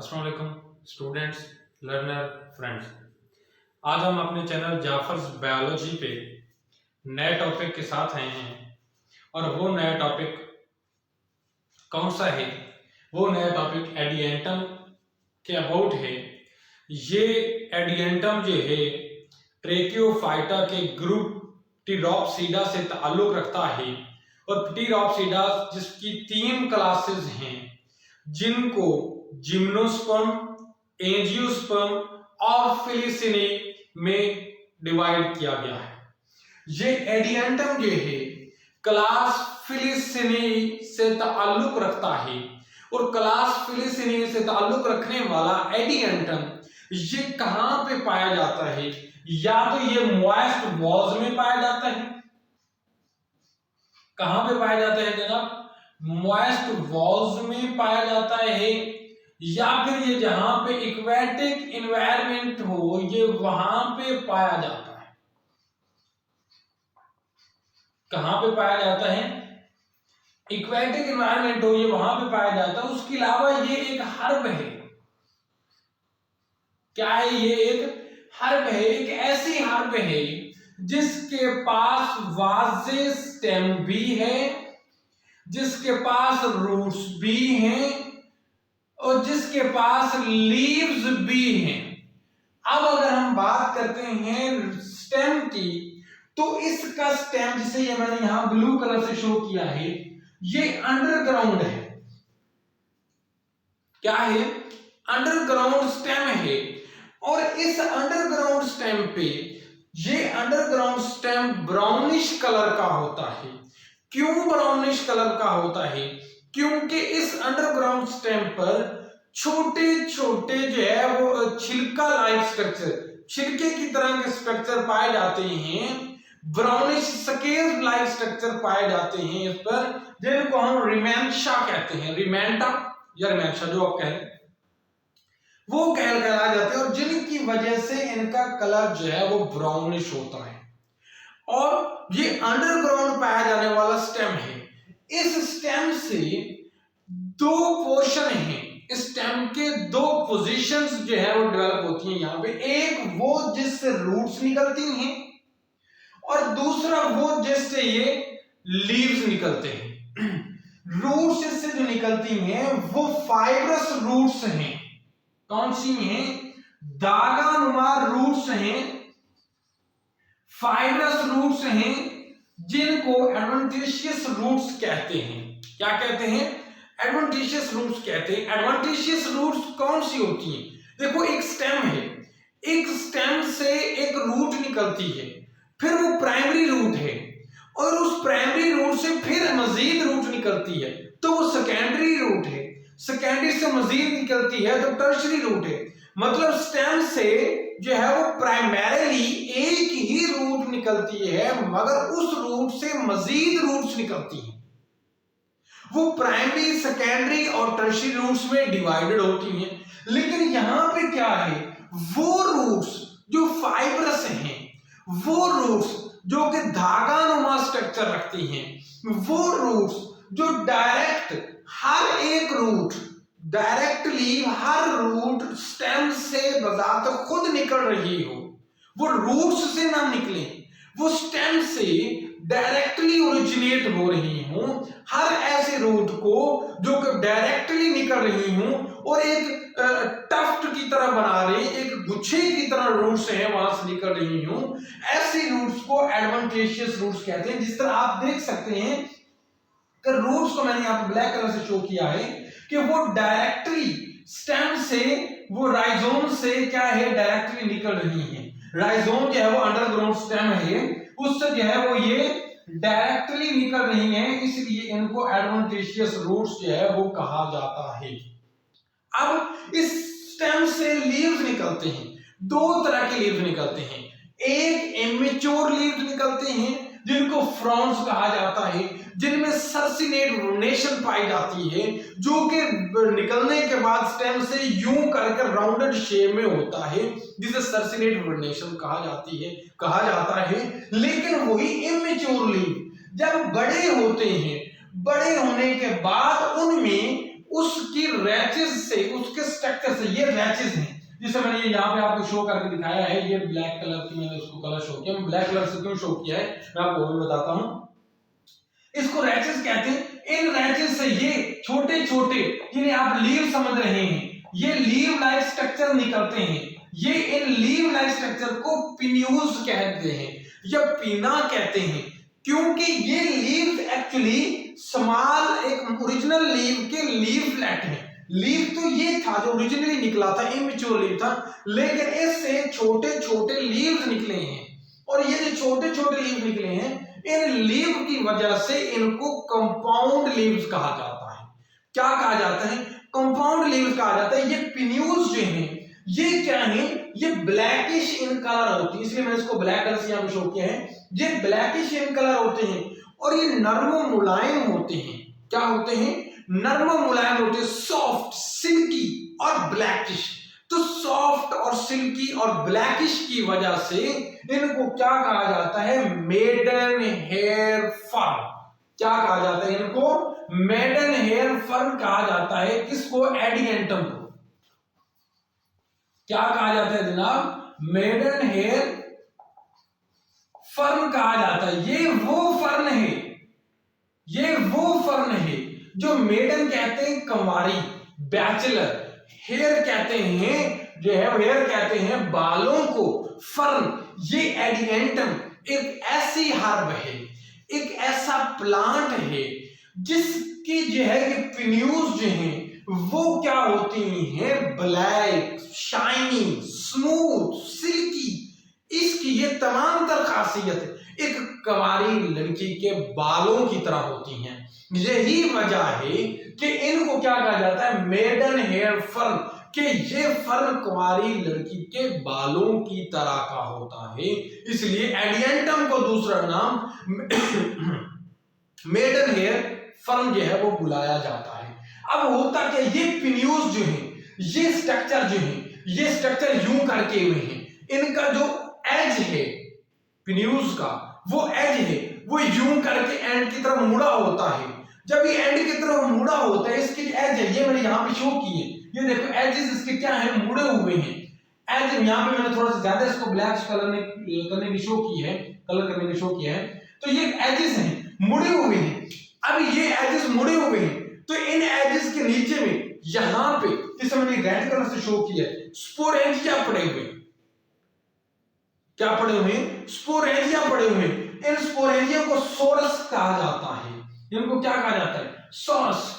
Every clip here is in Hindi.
अस्सलाम वालेकुम स्टूडेंट्स, लर्नर, फ्रेंड्स। आज हम अपने चैनल जाफर्स बायोलॉजी पे नए टॉपिक के साथ आए हैं और वो नया टॉपिक कौन सा है? वो नया टॉपिक एडिएंटम के अबाउट है। ये एडिएंटम जो है ट्रेकियोफाइटा के ग्रुप टिरोप्सिडा से ताल्लुक रखता है और टिरोप्सिडा जिसकी 3 क्लासेस हैं जिनको जिम्नोस्पर्म, एंजियोस्पर्म और फिलिसिनी में डिवाइड किया गया है। ये एडिएंटम जो है क्लास फिलिसिनी से ताल्लुक रखता है और क्लास फिलिसिनी से ताल्लुक रखने वाला एडिएंटम ये कहां पे पाया जाता है? या तो ये मॉइस्ट वॉल्स में पाया जाता है। कहां पे पाया जाता है जनाब? मॉइस्ट वॉल्स में पाया जाता है, या फिर ये जहां पे एक्वेटिक एनवायरनमेंट हो ये वहां पे पाया जाता है। कहां पे पाया जाता है? एक्वेटिक एनवायरनमेंट हो ये वहां पे पाया जाता है। उसके अलावा ये एक हर्ब है। क्या है? ये एक हर्ब है, एक ऐसी हर्ब है जिसके पास वाजे स्टेम भी है, जिसके पास रूट्स भी हैं और जिसके पास लीव्स भी हैं। अब अगर हम बात करते हैं स्टेम की, तो इसका स्टेम जिसे ये मैंने यहां ब्लू कलर से शो किया है, ये अंडरग्राउंड है। क्या है? अंडरग्राउंड स्टेम है। और इस अंडरग्राउंड स्टेम पे ये अंडरग्राउंड स्टेम ब्राउनिश कलर का होता है। क्यों ब्राउनिश कलर का होता है? क्योंकि इस अंडरग्राउंड स्टेम पर छोटे छोटे जो है वो छिलका लाइक स्ट्रक्चर, छिलके की तरह के स्ट्रक्चर पाए जाते हैं, ब्राउनिश स्केल लाइक स्ट्रक्चर पाए जाते हैं इस पर, जिनको हम रिमेंशा कहते हैं। रिमेंटा या रिमेंशा जो आप कह रहे हैं वो कहलाए जाते हैं, और जिनकी वजह से इनका कलर जो है वो ब्राउनिश होता है। और ये अंडरग्राउंड पाया जाने वाला स्टेम है। इस स्टेम से 2 पोर्शन हैं। इस स्टेम के 2 पोजीशंस जो है वो डेवलप होती हैं यहां पे। एक वो जिससे रूट्स निकलती हैं और दूसरा वो जिससे ये लीव्स निकलते हैं। रूट्स इससे जो निकलती हैं वो फाइब्रस रूट्स हैं। कौन सी हैं? दागानुमा रूट्स हैं, फाइब्रस रूट्स हैं, जिनको एडवेंटिशियस रूट्स कहते हैं। क्या कहते हैं? एडवेंटिशियस रूट्स कहते हैं। एडवेंटिशियस रूट्स कौन सी होती हैं? देखो, एक स्टेम है, एक स्टेम से एक रूट निकलती है, फिर वो प्राइमरी रूट है, और उस प्राइमरी रूट से फिर मजीद रूट निकलती है, तो वो सेकेंडरी रूट है। सेकेंडरी से मजीद निकलती है तो टर्शरी रूट है। मतलब स्टेम से जो है वो प्राइमरीली एक ही रूट निकलती है, मगर उस रूट से मजीद रूट्स निकलती हैं। वो प्राइमरी, सेकेंडरी और टर्शरी रूट्स में डिवाइडेड होती हैं। लेकिन यहां पे क्या है? वो रूट्स जो फाइब्रस हैं, वो रूट्स जो कि धागानुमा स्ट्रक्चर रखती हैं, वो रूट्स जो डायरेक्ट हर एक रूट डायरेक्टली हर रूट स्टेम से बजाते खुद निकल रही हो, वो रूट्स से ना निकले, वो स्टेम से डायरेक्टली ओरिजिनेट हो रही हूं, हर ऐसे रूट को जो कि डायरेक्टली निकल रही हूं और एक टफ्ट की तरह बना रही, एक गुच्छे की तरह रूट्स हैं वहां से निकल रही हूं, ऐसे रूट्स को एडवेंटिशियस रूट्स कहते हैं। जिस तरह आप देख सकते हैं कि रूट्स को मैंने यहां पर ब्लैक कलर से शो किया है कि वो डायरेक्टली स्टेम से, वो राइजोम से क्या है, डायरेक्टली निकल रही है। राइजोम जो है वो अंडरग्राउंड स्टेम है, उससे जो है वो ये डायरेक्टली निकल रही है, इसलिए इनको एडवेंटिशियस रूट्स जो है वो कहा जाता है। अब इस स्टेम से लीव्स निकलते हैं। 2 तरह के लीव्स निकलते हैं। एक इमेच्योर लीव्स निकलते हैं जिनको फ्रॉन्स कहा जाता है, जिनमें सर्सिनेट वेनेशन पाई जाती है, जो कि निकलने के बाद स्टेम से यूं करके राउंडेड शेप में होता है, जिसे सर्सिनेट वेनेशन कहा जाता है। लेकिन वही इमेच्योर लीव जब बड़े होते हैं, बड़े होने के बाद उनमें उसकी रैचेस से, उसके स्ट्रक्चर से, ये रैचेस हैं जिसे मैंने यहाँ पे आपको शो करके दिखाया है, ये ब्लैक कलर की मैंने उसको कलर शो किया। ब्लैक कलर से क्यों शो किया है मैं आपको भी बताता हूँ। इसको रैचेस कहते हैं। इन रैचेस से ये छोटे छोटे, जिन्हें आप लीव समझ रहे हैं, ये लीव लाइक स्ट्रक्चर निकलते हैं। ये इन लीव लाइक स्ट्रक्चर को पिन्यूज कहते हैं या पीना कहते हैं, क्योंकि ये लीव्स एक्चुअली स्मॉल, एक ओरिजिनल लीव के लीफलेट है। लीव तो ये था जो ओरिजिनली निकला था, इमेच्योर लीव था, लेकिन इससे छोटे छोटे लीव्स निकले हैं। और ये जो छोटे छोटे लीव निकले हैं, इन लीव की वजह से इनको कंपाउंड लीव्स कहा जाता है। क्या कहा जाता है? कंपाउंड लीव्स कहा जाता है। ये पिन्यूज जो हैं, ये क्या है? ये ब्लैकिश इन कलर होती है, इसलिए मैंने इसको ब्लैक कलर से यहां पे शो किया है। ये ब्लैकिश इन कलर होते हैं और ये नर्म मुलायम होते हैं। क्या होते हैं? नर्म मुलायम होते हैं, सॉफ्ट, सिल्की और ब्लैकिश। तो सॉफ्ट और सिल्की और ब्लैकिश की वजह से इनको क्या कहा जाता है? Maiden hair fern. क्या कहा जाता है इनको? मेडन हेयर फर्न कहा जाता है। किसको? एडिएंटम को। क्या कहा जाता है जनाब? मेडन हेयर फर्न कहा जाता है। ये वो फर्न है, ये वो फर्न है जो मेडन कहते हैं कंवारी, बैचलर, हेयर कहते हैं जो है, हेयर कहते हैं बालों को, फर्न। ये एडिएंटम एक ऐसी हर्ब है, एक ऐसा प्लांट है जिसकी जो है ये पिन्यूज जो हैं वो क्या होती हैं? Black, shiny, smooth, silky. इसकी ये तमाम तर खासियत एक कंवारी लड़की के बालों की तरह होती हैं। यही वजह है कि इनको क्या कहा जाता है? मेडन हेयर फर्न, कि ये फर्न कुंवारी लड़की के बालों की तरह का होता है, इसलिए एडिएंटम को दूसरा नाम मेडन हेयर फर्न जो है वो बुलाया जाता है। अब होता क्या? ये पिन्यूज जो है, ये स्ट्रक्चर जो है, ये स्ट्रक्चर यूं करके हुए हैं। इनका जो एज है पिन्यूज का, वो एज है वो यूं करके एंड की तरफ मुड़ा होता है। जब ये एंड की तरफ मुड़ा होता है, इसकी एज है, ये मैंने यहां पे शो की है, ये देखो एजेस इसके क्या है? मुड़े हुए हैं। एज यहां पे मैंने थोड़ा सा ज्यादा इसको ब्लैक कलर करने की शो की है, कलर करने की शो किया है। तो ये एजेस हैं, मुड़े हुए हैं। अब ये एजेस मुड़े हुए हैं, तो इन एजेस के नीचे में यहां पे, जिसे मैंने रेड कलर से शो किया है, स्पोरेंजिया पड़े हुए। क्या पड़े हुए? स्पोरेंजिया पड़े हुए। इन स्पोरेंजिया को सोरस कहा जाता है। इनको क्या कहा जाता है? सोरस।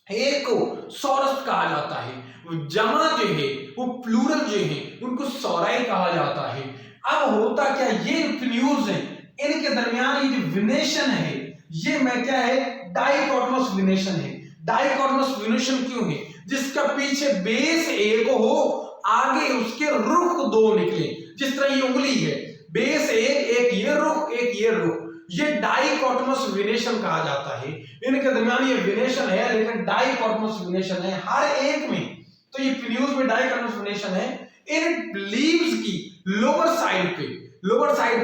एक को सोरस कहा जाता है। जमा जो है वो प्लूरल जो है उनको सोराई कहा जाता है। अब होता क्या? ये पिन्यूज है, इनके दरमियान ये जो विनेशन है, ये मैं क्या है? डाइकोटमस विनेशन है। डाइकोटमस विनेशन क्यों है? जिसका पीछे बेस एक हो, आगे उसके रुख दो निकले। जिस तरह ये उंगली है, बेस एक ये रुख, एक ये रुख, ये डाइकोटमस विनेशन कहा जाता है। इनके दरमियान ये विनेशन है, लेकिन डाइकोटमस विनेशन है हर एक में। तो ये पिन्यूज में डाइकोटमस विनेशन है। इन लीव्स की लोअर साइड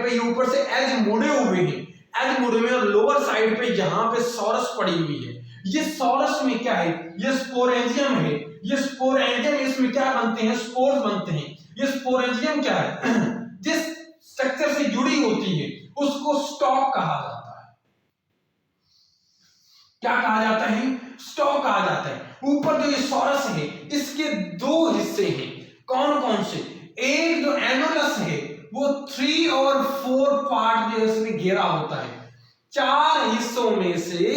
पे ये ऊपर से एज मुड़े हुए हैं, एज मुड़े हुए, और लोअर साइड पे यहां पे सोरस पड़ी हुई है। ये सोरस में क्या है? ये स्पोरेंजियम है। ये स्पोरेंजियम, इसमें क्या बनते हैं? स्पोर्स बनते हैं। ये स्पोरेंजियम क्या है? जिस स्ट्रक्चर से जुड़ी होती है उसको स्टॉक कहा जाता है। क्या कहा जाता है? स्टॉक कहा जाता है। ऊपर जो ये सोरस है, इसके दो हिस्से हैं। कौन कौन से? एक जो एनोलस है वो 3 और 4 पार्ट जो इसमें घेरा होता है। 4 हिस्सों में से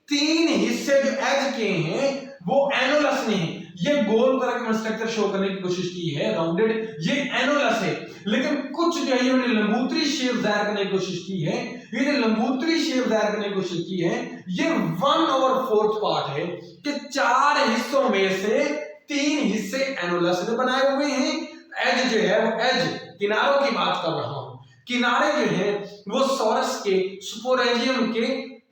3 हिस्से जो एज के हैं वो एनोलस ने है। ये गोल तरह का स्ट्रक्चर शो करने की कोशिश की है, राउंडेड, ये एनोलस है। लेकिन कुछ जो है ये लंबूतरी शेप जाहिर करने की कोशिश की है। ये जो लंबूतरी शेप जाहिर करने की कोशिश की है, ये 1 और 4 पार्ट है कि 4 हिस्सों में से 3 हिस्से एनोलस ने बनाए हुए हैं। एज जो है वो एज, किनारों की बात कर रहा हूं, किनारे जो है वो सोरस के, स्पोरेंजियम के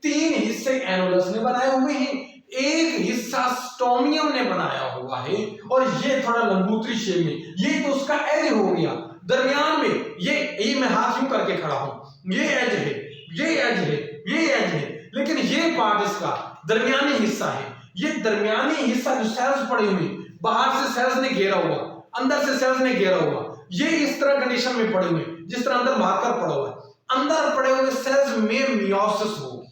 3 हिस्से एनोलस ने बनाए हुए हैं। एक हिस्सा स्टोमियम ने बनाया हुआ है, और ये थोड़ा लंबूतरी शेप में, ये तो उसका एज हो गया। दरमियान में ये मैं हाथ यूं करके खड़ा हूं, ये एज है, ये एज है, ये एज है, लेकिन ये पार्ट इसका दरमियानी हिस्सा है। ये दरमियानी हिस्सा जो सेल्स पड़े हुए, बाहर से सेल्स ने घेरा हुआ, अंदर से सेल्स ने घेरा हुआ, ये इस तरह कंडीशन में पड़े हुए जिस तरह अंदर मार्कर पड़ा हुआ है। अंदर पड़े हुए सेल्स में मियोसिस होगी।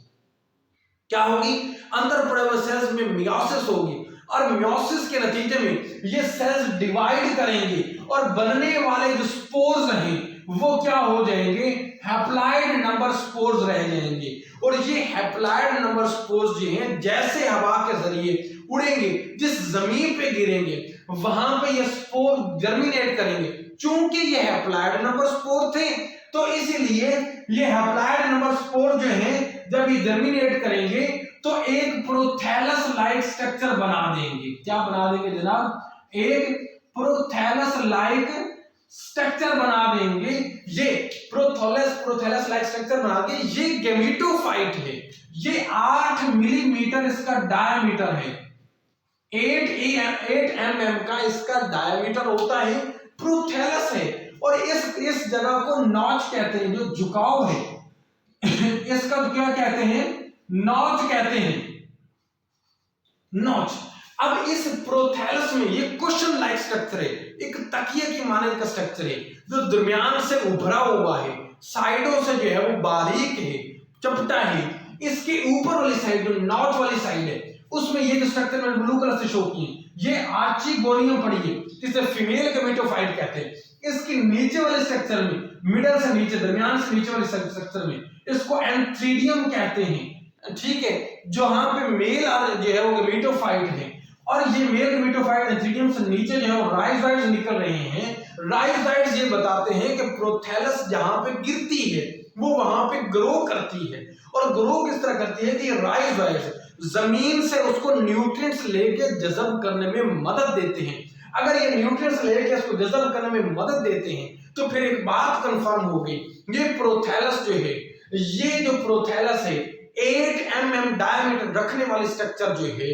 क्या होगी? अंदर पड़े हुए सेल्स में मियोसिस होगी और मियोसिस के नतीजे में ये सेल्स डिवाइड करेंगे और बनने वाले जो स्पोर्स हैं वो क्या हो जाएंगे? हैप्लॉइड नंबर स्पोर्स रह जाएंगे। और ये हैप्लॉइड नंबर स्पोर्स जो हैं जैसे हवा के जरिए उड़ेंगे, जिस जमीन पे गिरेंगे वहां पे ये स्पोर जर्मिनेट करेंगे। चूंकि ये हैप्लॉइड नंबर स्पोर थे तो इसीलिए ये हैप्लॉइड नंबर स्पोर जो हैं जब ये जर्मिनेट करेंगे तो एक प्रोथैलस लाइक स्ट्रक्चर बना देंगे। क्या बना देंगे जनाब? एक प्रोथैलस लाइक स्ट्रक्चर बना देंगे। ये प्रोथैलस लाइक स्ट्रक्चर बना के ये गैमेटोफाइट है। ये 8 मिलीमीटर इसका डायमीटर है, 8 mm का इसका डायमीटर होता है, प्रोथैलस है। और इस जगह को नॉच कहते हैं, जो झुकाव है इसका तो क्या कहते हैं? नॉच कहते हैं, नॉच। अब इस प्रोथैलस में ये क्वेश्चन लाइक स्ट्रक्चर है, एक तकिए की माने का स्ट्रक्चर है जो दरमियान से उभरा हुआ है, साइडों से जो है वो बारीक है, चपटा है। इसके ऊपर वाली साइड जो नॉच वाली साइड है उसमें ये स्ट्रक्चर में ब्लू कलर से शो किए, ये आर्चिगोनियम पड़ी है, जिसे फीमेल गैमेटोफाइट कहते हैं। इसके नीचे वाले स्ट्रक्चर में, मिडल से नीचे, दरमियान से नीचे वाले स्ट्रक्चर में इसको एंथ्रीडियम कहते हैं। ठीक है, जहां पे मेल जो है वो गैमेटोफाइट है और ये मेल गैमेटोफाइट एंथ्रीडियम से नीचे जो है वो राइजोइड्स निकल रहे हैं। राइजोइड्स ये बताते हैं कि प्रोथैलस जहां पे गिरती है वो वहां पे ग्रो करती है। और ग्रो किस तरह करती है कि राइजोइड्स जमीन से उसको न्यूट्रिएंट्स लेके जज़ब करने में मदद देते हैं। अगर ये न्यूट्रिएंट्स लेके उसको जज़ब करने में मदद देते हैं तो फिर एक बात कंफर्म हो गई, ये प्रोथैलस जो है, ये जो प्रोथैलस है 8 mm डायमीटर रखने वाली स्ट्रक्चर जो है,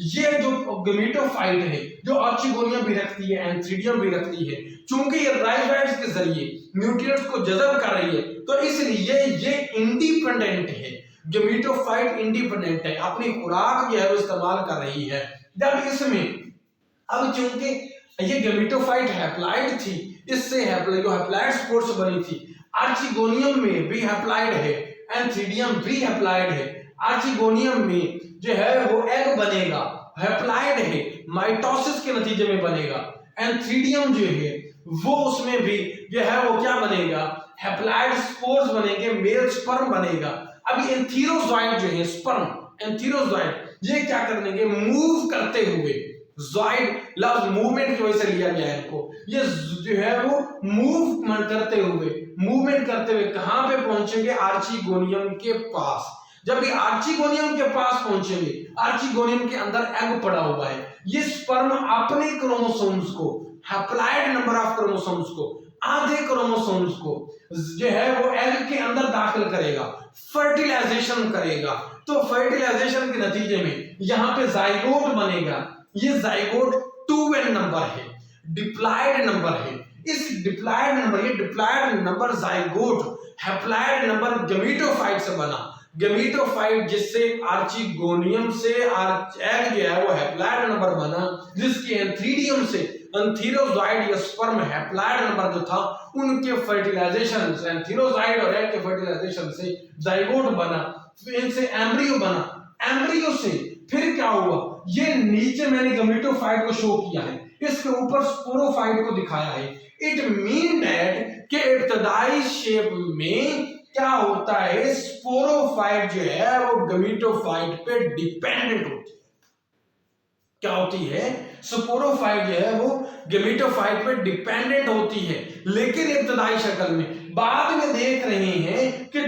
ये जो गैमेटोफाइट है, जो आर्चिगोनियम भी रखती है, एंथ्रीडियम भी रखती है, चूंकि ये राइजोइड्स के जरिए न्यूट्रिएंट्स को जज़ब कर रही है तो इसलिए ये इंडिपेंडेंट है। गैमेटोफाइट इंडिपेंडेंट है, अपनी खुराक जो है वो इस्तेमाल कर रही है। जब इसमें अब चूंकि ये गैमेटोफाइट हैप्लॉइड थी, इससे हैप्लॉइड स्पोर्स बनी थी। आर्चिगोनियम में भी हैप्लॉइड है, एंथ्रीडियम भी हैप्लॉइड है। आर्चिगोनियम में जो है वो एग बनेगा, हैप्लॉइड है, माइटोसिस के नतीजे में बनेगा। एंथ्रीडियम जो है वो उसमें भी जो है वो क्या बनेगा? हैप्लॉइड स्पोर्स बनेंगे, मेल स्पर्म बनेगा। अब एंथीरोजॉइड जो है स्पर्म, एंथीरोजॉइड ये क्या करेंगे? मूव करते हुए, जॉइड लफ्ज मूवमेंट की वजह से लिया गया है इनको, ये जो है वो मूवमेंट करते हुए कहां पे पहुंचेंगे? आर्चिगोनियम के पास। जब ये आर्चिगोनियम के पास पहुंचेंगे, आर्चिगोनियम के अंदर एग पड़ा हुआ है, ये स्पर्म अपने क्रोमोसोम्स को, हैप्लॉइड नंबर ऑफ क्रोमोसोम्स को, आधे क्रोमोसोम्स को जो है वो एग के अंदर दाखिल करेगा, फर्टिलाइजेशन करेगा। तो फर्टिलाइजेशन के नतीजे में यहां पे जाइगोट बनेगा। ये जाइगोट 2n नंबर है, डिप्लॉइड नंबर है। इस डिप्लॉइड नंबर, ये diploid number zygote haploid number gametophyte से बना। गैमेटोफाइट जिससे आर्चिगोनियम से एग जो है वो हैप्लॉइड नंबर बना, जिसके एंथ्रीडियम से एंथीरोजॉइड या स्पर्म हैप्लॉइड नंबर जो था, उनके फर्टिलाइजेशन से, एंथीरोजॉइड और एग के फर्टिलाइजेशन से जाइगोट बना, फिर इनसे एम्ब्रियो बना। एम्ब्रियो से फिर क्या हुआ? ये नीचे मैंने गैमेटोफाइट को शो किया है, इसके ऊपर स्पोरोफाइट को दिखाया है। इट मीन दैट के इब्तदाई शेप में क्या होता है? स्पोरोफाइट जो है वो गैमेटोफाइट पे डिपेंडेंट होती है। क्या होती है? स्पोरोफाइट जो है वो गैमेटोफाइट पे डिपेंडेंट होती है, लेकिन इब्तदाई शक्ल में। बाद में देख रहे हैं कि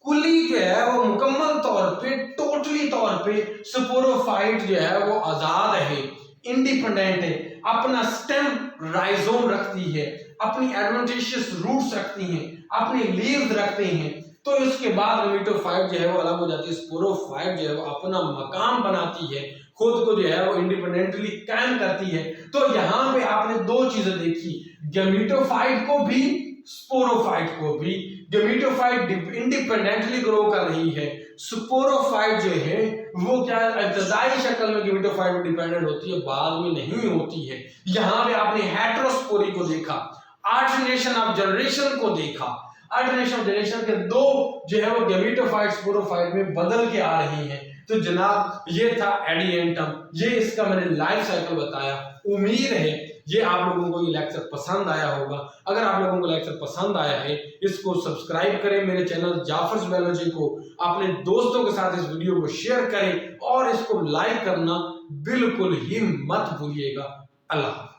कुली जो है वो मुकम्मल तौर पे, टोटली तौर पे स्पोरोफाइट जो है वो आजाद है, इंडिपेंडेंट है, अपना स्टेम राइजोम रखती है, अपनी एडवेंटिशियस रूट्स रखती हैं, अपनी लीव्स रखते हैं। तो इसके बाद गैमेटोफाइट जो है वो अलग हो जाती है, स्पोरोफाइट जो है वो अपना मकाम बनाती है, खुद को जो है वो इंडिपेंडेंटली कायम करती है। तो यहाँ पे आपने दो चीजें देखी, गैमेटोफाइट को भी, स्पोरोफाइट को भी। गेमेटोफाइट इंडिपेंडेंटली ग्रो कर रही है। स्पोरोफाइट जो है वो क्या इब्तदाई शक्ल में गेमेटोफाइट में डिपेंडेंट होती है, बाद में नहीं होती है। यहाँ पे आपने हेटेरोस्पोरी को देखा, अल्टरनेशन ऑफ जनरेशन को देखा। अल्टरनेशन ऑफ जनरेशन के दो जो है वो गेमेटोफाइट स्पोरोफाइट में बदल के आ रही हैं। तो जनाब ये था एडिएंटम, ये इसका मैंने लाइफ साइकिल बताया। उम्मीद है ये आप लोगों को ये लेक्चर पसंद आया होगा। अगर आप लोगों को लेक्चर पसंद आया है, इसको सब्सक्राइब करें, मेरे चैनल जाफर्स बायोलॉजी को, अपने दोस्तों के साथ इस वीडियो को शेयर करें और इसको लाइक करना बिल्कुल ही मत भूलिएगा। अल्लाह।